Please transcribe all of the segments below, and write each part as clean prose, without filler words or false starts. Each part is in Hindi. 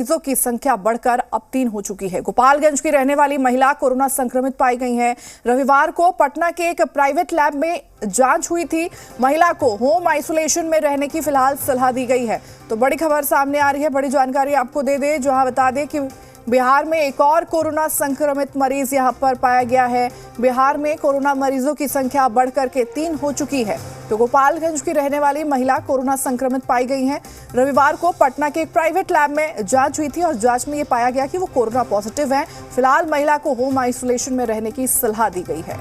मरीजों की संख्या बढ़कर अब 3 हो चुकी है। गोपालगंज की रहने वाली महिला कोरोना संक्रमित पाई गई है। रविवार को पटना के एक प्राइवेट लैब में जांच हुई थी। महिला को होम आइसोलेशन में रहने की फिलहाल सलाह दी गई है। तो बड़ी खबर सामने आ रही है, बड़ी जानकारी आपको दे दें, जहां बता दें कि बिहार में एक और कोरोना संक्रमित मरीज यहां पर पाया गया है। बिहार में कोरोना मरीजों की संख्या बढ़कर के 3 हो चुकी है। तो गोपालगंज की रहने वाली महिला कोरोना संक्रमित पाई गई हैं। रविवार को पटना के एक प्राइवेट लैब में जांच हुई थी और जांच में ये पाया गया कि वो कोरोना पॉजिटिव है। फिलहाल महिला को होम आइसोलेशन में रहने की सलाह दी गई है।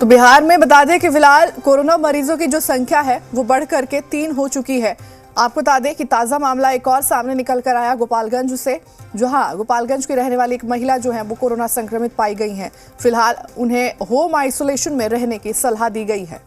तो बिहार में बता दें कि फिलहाल कोरोना मरीजों की जो संख्या है वो बढ़ करके 3 हो चुकी है। आपको बता दें कि ताजा मामला एक और सामने निकल कर आया गोपालगंज से, जहां गोपालगंज की रहने वाली एक महिला जो है वो कोरोना संक्रमित पाई गई हैं। फिलहाल उन्हें होम आइसोलेशन में रहने की सलाह दी गई है।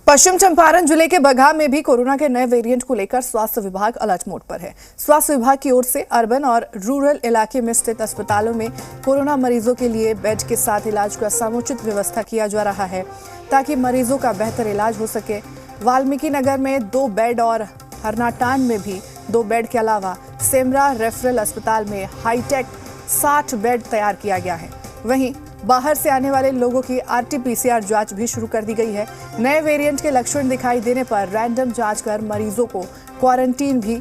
पश्चिम चंपारण जिले के बगहा में भी कोरोना के नए वेरिएंट को लेकर स्वास्थ्य विभाग अलर्ट मोड पर है। स्वास्थ्य विभाग की ओर से अर्बन और रूरल इलाके में स्थित अस्पतालों में कोरोना मरीजों के लिए बेड के साथ इलाज का समुचित व्यवस्था किया जा रहा है ताकि मरीजों का बेहतर इलाज हो सके। वाल्मीकि नगर में 2 बेड और हरनाटान में भी 2 बेड के अलावा सेमरा रेफरल अस्पताल में हाईटेक 60 बेड तैयार किया गया है। वहीं बाहर से आने वाले लोगों की RT-PCR जांच भी शुरू कर दी गई है। नए वेरिएंट के लक्षण दिखाई देने पर रैंडम जांच कर मरीजों को क्वारंटीन भी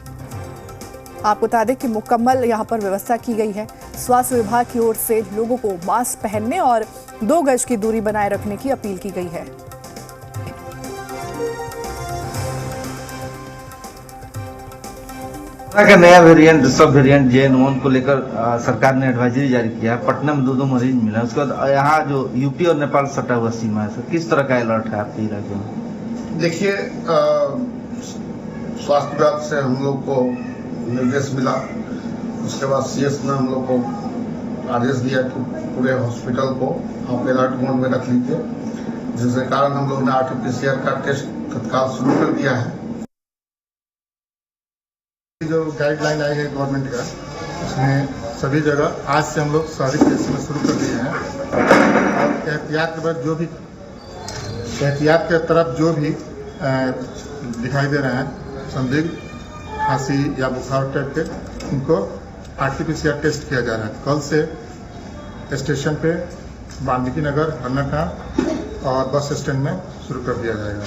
आपको बता दें कि मुकम्मल यहां पर व्यवस्था की गई है। स्वास्थ्य विभाग की ओर से लोगों को मास्क पहनने और 2 गज की दूरी बनाए रखने की अपील की गई है। का नया वेरिएंट सब वेरिएंट JN1 को लेकर सरकार ने एडवाइजरी जारी किया है। पटना में 2 मरीज मिला, उसके बाद यहाँ जो यूपी और नेपाल सटा हुआ सीमा है, किस तरह का अलर्ट है आपके इलाके में? देखिए, स्वास्थ्य विभाग से हम लोग को निर्देश मिला, उसके बाद CS ने हम लोग को आदेश दिया कि पूरे हॉस्पिटल को आप अलर्ट मोड में रख लीजिए, जिसके कारण हम लोग ने RT-PCR का टेस्ट तत्काल शुरू कर दिया है। जो गाइडलाइन आई है गवर्नमेंट का, उसमें सभी जगह आज से हम लोग शहरी क्षेत्र में शुरू कर दिए हैं और एहतियात के बाद एहतियात के तरफ जो भी दिखाई दे रहे हैं संदिग्ध खांसी या बुखार टाइप के, उनको RT-PCR टेस्ट किया जा रहा है। कल से स्टेशन पे वाल्मीकि नगर, हरनाटान और बस स्टैंड में शुरू कर दिया जाएगा।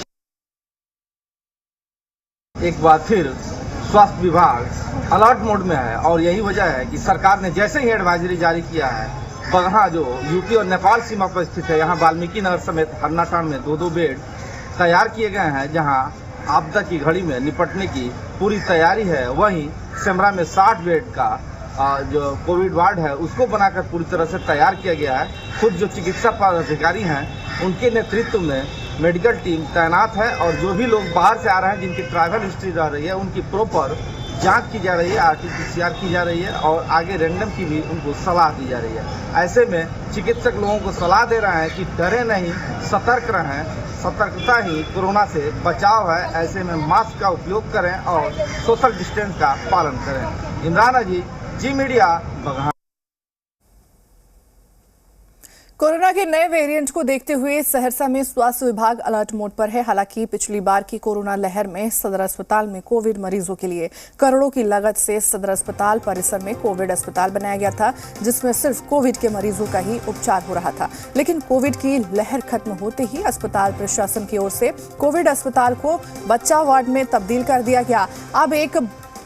एक बार फिर स्वास्थ्य विभाग अलर्ट मोड में है और यही वजह है कि सरकार ने जैसे ही एडवाइजरी जारी किया है, बगहा जो यूपी और नेपाल सीमा पर स्थित है, यहाँ वाल्मीकि नगर समेत हरनाटान में 2 बेड तैयार किए गए हैं, जहाँ आपदा की घड़ी में निपटने की पूरी तैयारी है। वहीं सेमरा में 60 बेड का जो कोविड वार्ड है उसको बनाकर पूरी तरह से तैयार किया गया है। खुद जो चिकित्सा पदाधिकारी हैं उनके नेतृत्व में मेडिकल टीम तैनात है और जो भी लोग बाहर से आ रहे हैं जिनकी ट्रैवल हिस्ट्री रह रही है उनकी प्रॉपर जांच की जा रही है, RT-PCR की जा रही है और आगे रैंडम की भी उनको सलाह दी जा रही है। ऐसे में चिकित्सक लोगों को सलाह दे रहे हैं कि डरे नहीं, सतर्क रहें। सतर्कता ही कोरोना से बचाव है। ऐसे में मास्क का उपयोग करें और सोशल डिस्टेंस का पालन करें। इमरान अजीज, जी मीडिया, बगहा। कोरोना के नए वेरिएंट को देखते हुए सहरसा में स्वास्थ्य विभाग अलर्ट मोड पर है। हालांकि पिछली बार की कोरोना लहर में सदर अस्पताल में कोविड मरीजों के लिए करोड़ों की लागत से सदर अस्पताल परिसर में कोविड अस्पताल बनाया गया था, जिसमें सिर्फ कोविड के मरीजों का ही उपचार हो रहा था। लेकिन कोविड की लहर खत्म होते ही अस्पताल प्रशासन की ओर से कोविड अस्पताल को बच्चा वार्ड में तब्दील कर दिया गया। अब एक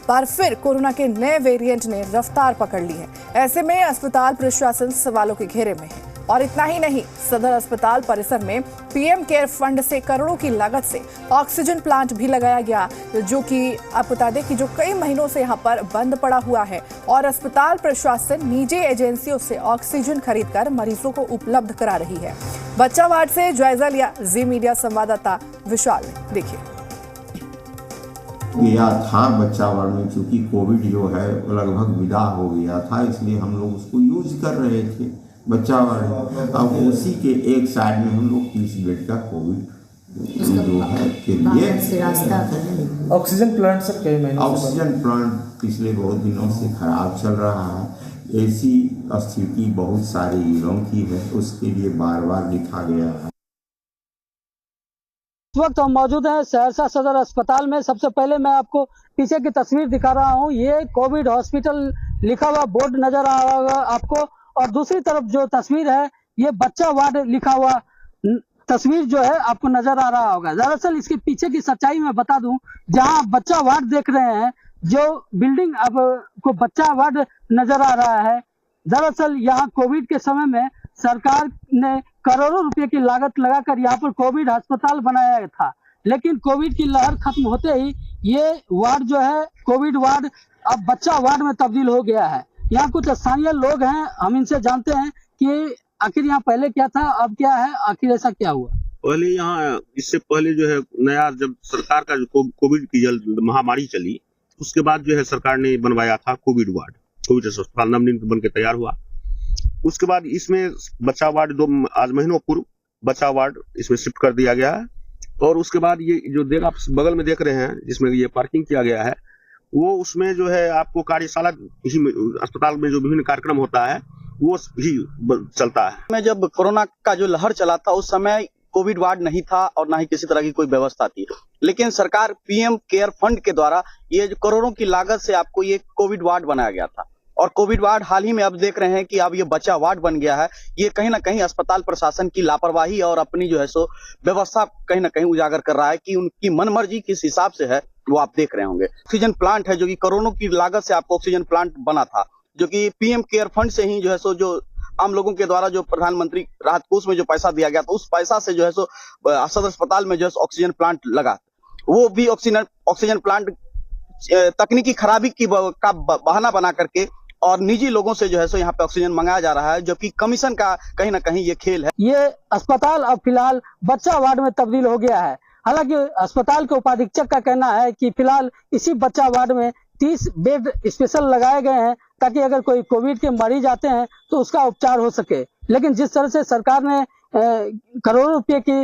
बार फिर कोरोना के नए वेरिएंट ने रफ्तार पकड़ ली है। ऐसे में अस्पताल प्रशासन सवालों के घेरे में है। और इतना ही नहीं, सदर अस्पताल परिसर में PM केयर फंड से करोड़ों की लागत से ऑक्सीजन प्लांट भी लगाया गया, जो कि आप बता दें कि जो कई महीनों से यहाँ पर बंद पड़ा हुआ है और अस्पताल प्रशासन निजी एजेंसियों से ऑक्सीजन खरीदकर मरीजों को उपलब्ध करा रही है। बच्चा वार्ड से जायजा लिया जी मीडिया संवाददाता विशाल ने, देखिए। गया था बच्चा वार्ड में, क्योंकि कोविड जो है लगभग विदा हो गया था, इसलिए हम लोग उसको यूज कर रहे थे। बच्चा वार्ड। अब उसी के एक साइड में हम लोग 30 बेड का कोविड जो है के लिए ऑक्सीजन प्लांट सर कई महीनों से ऑक्सीजन प्लांट पिछले बहुत दिनों से खराब चल रहा है। ऐसी स्थिति बहुत सारी जिलों की है, उसके लिए बार बार लिखा गया है। इस वक्त हम मौजूद हैं सहरसा सदर अस्पताल में। सबसे पहले मैं आपको पीछे की तस्वीर दिखा रहा हूं। ये कोविड हॉस्पिटल लिखा हुआ बोर्ड नजर आ रहा होगा आपको, और दूसरी तरफ जो तस्वीर है ये बच्चा वार्ड लिखा हुआ तस्वीर जो है आपको नजर आ रहा होगा। दरअसल इसके पीछे की सच्चाई मैं बता दूं, जहां बच्चा वार्ड देख रहे हैं, जो बिल्डिंग अब को बच्चा वार्ड नजर आ रहा है, दरअसल यहाँ कोविड के समय में सरकार ने करोड़ों रुपए की लागत लगाकर यहाँ पर कोविड अस्पताल बनाया था। लेकिन कोविड की लहर खत्म होते ही ये वार्ड जो है कोविड वार्ड अब बच्चा वार्ड में तब्दील हो गया है। यहाँ कुछ स्थानीय लोग हैं, हम इनसे जानते हैं कि आखिर यहाँ पहले क्या था, अब क्या है, आखिर ऐसा क्या हुआ। पहले यहाँ इससे पहले जो है नया जब सरकार का जो कोविड की जल्द महामारी चली, उसके बाद जो है सरकार ने बनवाया था कोविड वार्ड, कोविड अस्पताल नवनीत बन के तैयार हुआ। उसके बाद इसमें बच्चा वार्ड आज महीनों पूर्व बच्चा वार्ड इसमें शिफ्ट कर दिया गया है। और उसके बाद ये जो आप बगल में देख रहे हैं जिसमें ये पार्किंग किया गया है, वो उसमें जो है आपको कार्यशाला अस्पताल में जो विभिन्न कार्यक्रम होता है वो भी चलता है। में जब कोरोना का जो लहर चला था उस समय कोविड वार्ड नहीं था और ना ही किसी तरह की कोई व्यवस्था थी, लेकिन सरकार पीएम केयर फंड के द्वारा ये जो करोड़ों की लागत से आपको ये कोविड वार्ड बनाया गया था। और कोविड वार्ड हाल ही में अब देख रहे हैं कि अब ये बच्चा वार्ड बन गया है। ये कहीं ना कहीं अस्पताल प्रशासन की लापरवाही और अपनी जो है सो व्यवस्था कहीं ना कहीं उजागर कर रहा है कि उनकी मनमर्जी किस हिसाब से है वो आप देख रहे होंगे। ऑक्सीजन प्लांट है जो कि करोड़ों की लागत से आपको ऑक्सीजन प्लांट बना था, जो कि पीएम केयर फंड से ही जो है सो जो आम लोगों के द्वारा जो प्रधानमंत्री राहत कोष में जो पैसा दिया गया था उस पैसा से जो है सो सदर अस्पताल में जो है ऑक्सीजन प्लांट लगा। वो भी ऑक्सीजन प्लांट तकनीकी खराबी का बहाना बना करके और निजी लोगों से जो है सो यहाँ पे ऑक्सीजन मंगाया जा रहा है, जो कि कमीशन का कहीं ना कहीं ये खेल है। ये अस्पताल अब फिलहाल बच्चा वार्ड में तब्दील हो गया है। हालांकि अस्पताल के उपाधीक्षक का कहना है कि फिलहाल इसी बच्चा वार्ड में 30 बेड स्पेशल लगाए गए हैं ताकि अगर कोई कोविड के मरीज आते हैं तो उसका उपचार हो सके। लेकिन जिस तरह से सरकार ने करोड़ों रुपए की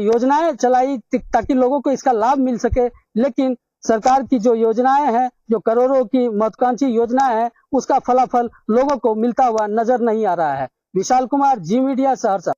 योजनाएं चलाई ताकि लोगों को इसका लाभ मिल सके, लेकिन सरकार की जो योजनाएं हैं, जो करोड़ों की महत्वाकांक्षी योजनाएं हैं, उसका फलाफल लोगों को मिलता हुआ नजर नहीं आ रहा है। विशाल कुमार, जी मीडिया, सहरसा।